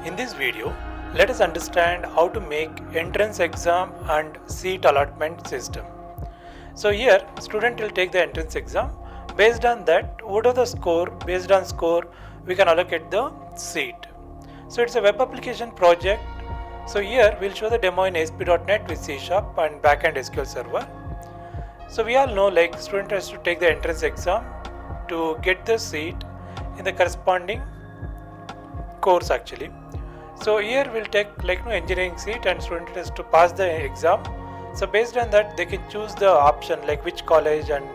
In this video, let us understand how to make entrance exam and seat allotment system. So here, student will take the entrance exam. Based on that, what are the score? Based on score, we can allocate the seat. So it's a web application project. So here, we'll show the demo in ASP.NET with C# and backend SQL Server. So we all know like student has to take the entrance exam to get the seat in the corresponding course actually. So here we'll take like engineering seat and student has to pass the exam. So based on that they can choose the option like which college and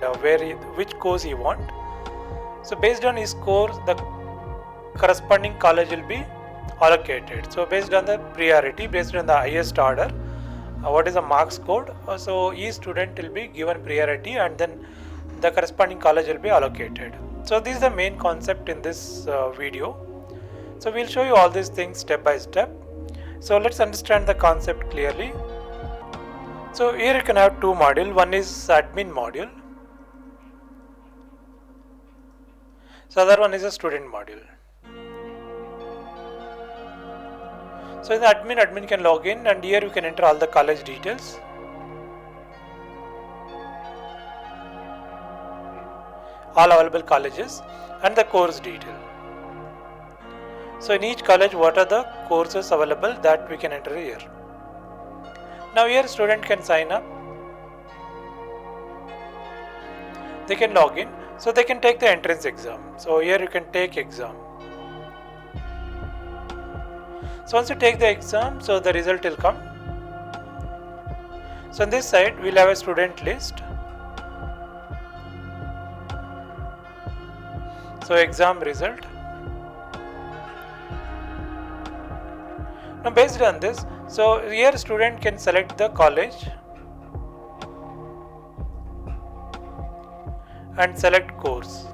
which course he want. So based on his score the corresponding college will be allocated. So based on the priority, based on the highest order, what is the marks code, so each student will be given priority and then the corresponding college will be allocated. So this is the main concept in this video. So we'll show you all these things step by step. So let's understand the concept clearly. So here you can have two modules. One is admin module. So other one is a student module. So in the admin can log in and here you can enter all the college details. All available colleges and the course detail. So in each college what are the courses available that we can enter here. Now here student can sign up. They can log in. So they can take the entrance exam. So here you can take exam. So once you take the exam, so the result will come. So on this side we'll have a student list. So exam result. Now based on this, so here student can select the college and select course.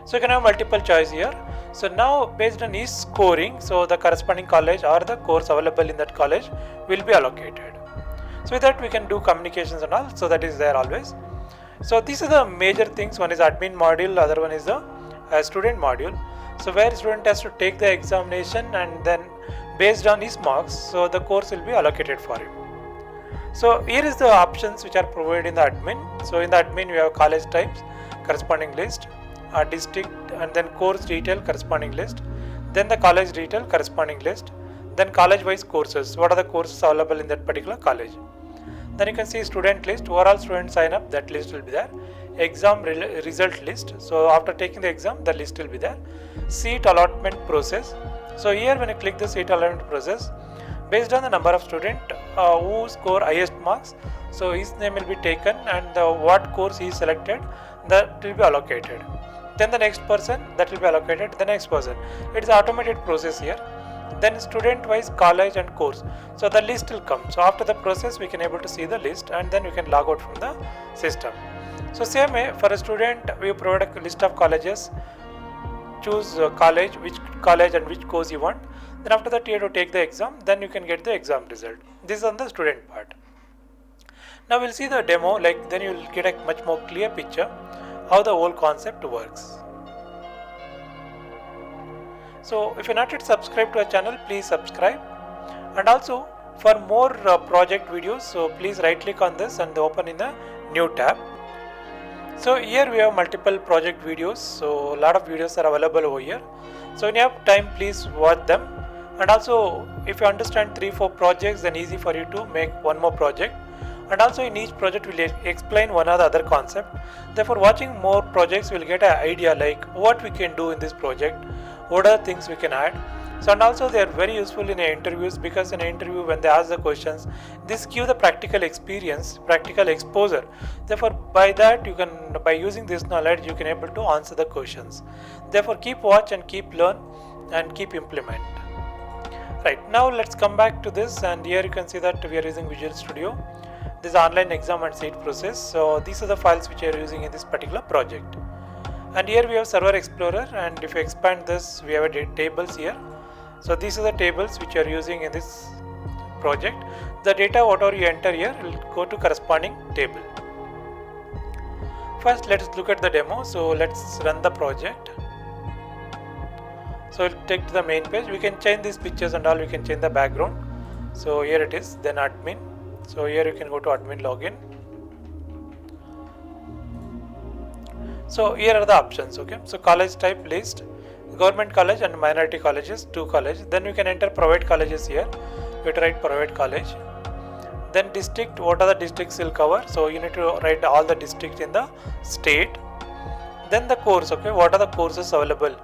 So you can have multiple choice here. So now based on each scoring, so the corresponding college or the course available in that college will be allocated. So with that we can do communications and all, so that is there always. So these are the major things. One is admin module, other one is the student module. So where student has to take the examination and then based on his marks, so the course will be allocated for him. So here is the options which are provided in the admin. So in the admin we have college types, corresponding list, district and then course detail corresponding list, then the college detail corresponding list, then college wise courses, what are the courses available in that particular college. Then you can see student list, overall student sign up, that list will be there. Exam result list, so after taking the exam the list will be there. Seat allotment process, so here when you click the seat allotment process, based on the number of student who score highest marks, so his name will be taken and what course he is selected, that will be allocated. Then the next person, that will be allocated, the next person. It is automated process here. Then student wise college and course, so the list will come. So after the process we can able to see the list and then we can log out from the system. So same way for a student we provide a list of colleges, choose college, which college and which course you want. Then after that you have to take the exam, then you can get the exam result. This is on the student part. Now we'll see the demo, like then you will get a much more clear picture how the whole concept works. So if you're not yet subscribed to our channel, please subscribe, and also for more project videos, so please right click on this and open in the new tab. So here we have multiple project videos, so a lot of videos are available over here. So when you have time, please watch them, and also if you understand 3-4 projects, then easy for you to make one more project. And also in each project we will explain one or the other concept. Therefore watching more projects will get an idea like what we can do in this project, what are the things we can add. So and also they are very useful in interviews, because in an interview when they ask the questions, this give the practical experience, practical exposure. Therefore by that you can, by using this knowledge you can able to answer the questions. Therefore keep watch and keep learn and keep implement. Right, now let's come back to this, and here you can see that we are using Visual Studio. This is online exam and seat process. So these are the files which we are using in this particular project. And here we have Server Explorer, and if you expand this we have tables here. So these are the tables which you are using in this project. The data whatever you enter here will go to corresponding table. First let's look at the demo. So let's run the project. So we'll take to the main page. We can change these pictures and all. We can change the background. So here it is, then admin. So here you can go to admin login. So here are the options. Okay, so college type list, government college and minority colleges, 2 colleges. Then you can enter private colleges here. You have to write private college. Then district, what are the districts will cover? So you need to write all the districts in the state. Then the course. Okay, what are the courses available?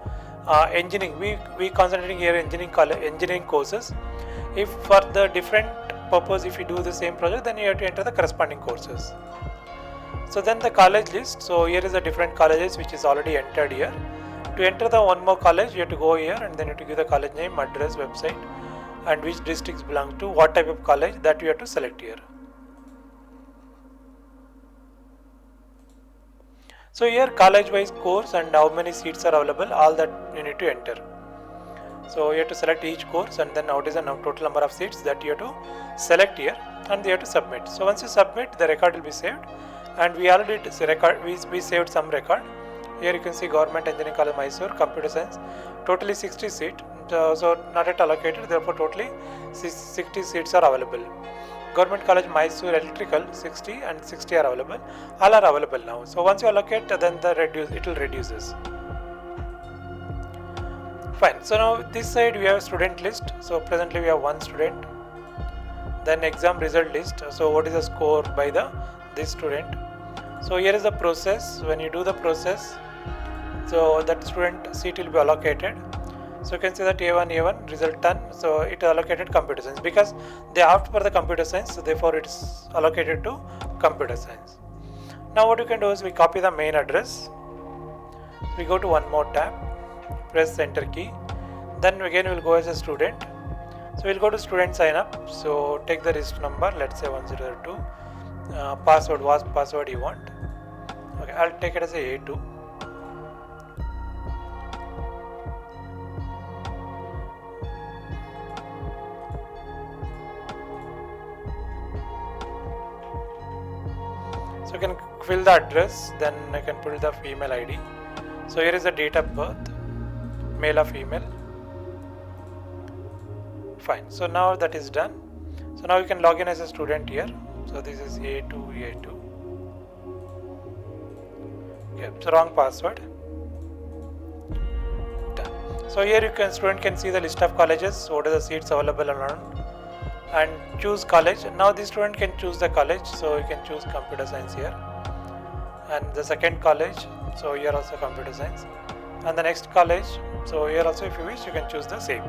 Engineering, we concentrating here engineering courses. If for the different purpose, if you do the same project, then you have to enter the corresponding courses. So then the college list. So here is the different colleges which is already entered here. To enter the one more college, you have to go here and then you have to give the college name, address, website, and which districts belong to, what type of college, that you have to select here. So here college wise course and how many seats are available, all that you need to enter. So you have to select each course and then what is the total number of seats that you have to select here, and you have to submit. So once you submit, the record will be saved, and we already we saved some record. Here you can see Government Engineering College Mysore, Computer Science, totally 60 seats. So not yet allocated, therefore totally 60 seats are available. Government College Mysore Electrical 60 and 60 are available. All are available now. So once you allocate, then it will reduces. Fine. So now this side we have student list. So presently we have 1 student. Then exam result list. So what is the score by this student? So here is the process. When you do the process, so that student seat will be allocated. So you can see that A1 result done. So it allocated computer science because they asked for the computer science. So therefore it's allocated to computer science. Now what you can do is we copy the main address. We go to one more tab. Press enter key. Then again we'll go as a student. So we'll go to student sign up. So take the register number. Let's say 1002. Password was password you want. Okay, I'll take it as a A2. So you can fill the address, then I can put the female ID. So here is the date of birth, male or female. Fine. So now that is done. So now you can log in as a student here. So this is A2. Okay, so wrong password. Done. So here student can see the list of colleges, what are the seats available around, and choose college. Now the student can choose the college. So you can choose computer science here, and the second college. So here also computer science, and the next college. So here also if you wish you can choose the same.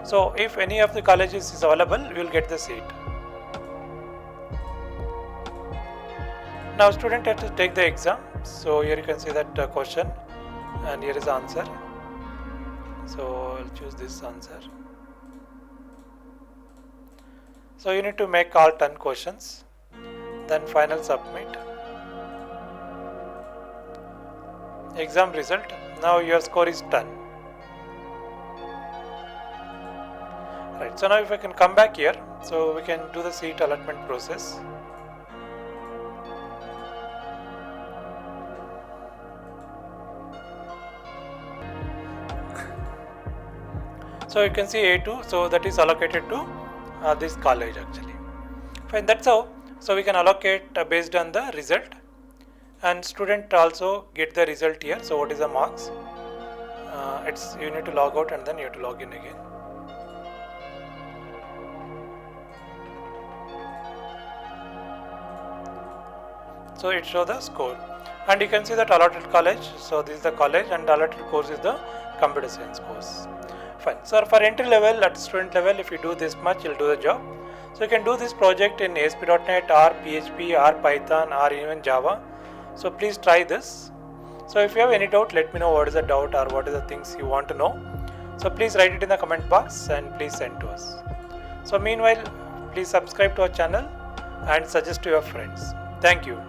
So if any of the colleges is available, you will get the seat. Now student has to take the exam. So here you can see that question, and here is the answer. So I'll choose this answer. So you need to make all 10 questions, then final submit. Exam result. Now your score is 10. Right. So now if I can come back here, so we can do the seat allotment process. So you can see A2, so that is allocated to this college actually. Fine, that's how. So we can allocate based on the result, and student also get the result here. So what is the marks? You need to log out and then you have to log in again. So it shows the score, and you can see that allotted college. So this is the college, and allotted course is the computer science course. Fine. So for entry level, at student level, if you do this much, you'll do the job. So you can do this project in ASP.NET or PHP or Python or even Java. So please try this. So if you have any doubt, let me know what is the doubt or what is the things you want to know. So please write it in the comment box and please send to us. So meanwhile, please subscribe to our channel and suggest to your friends. Thank you.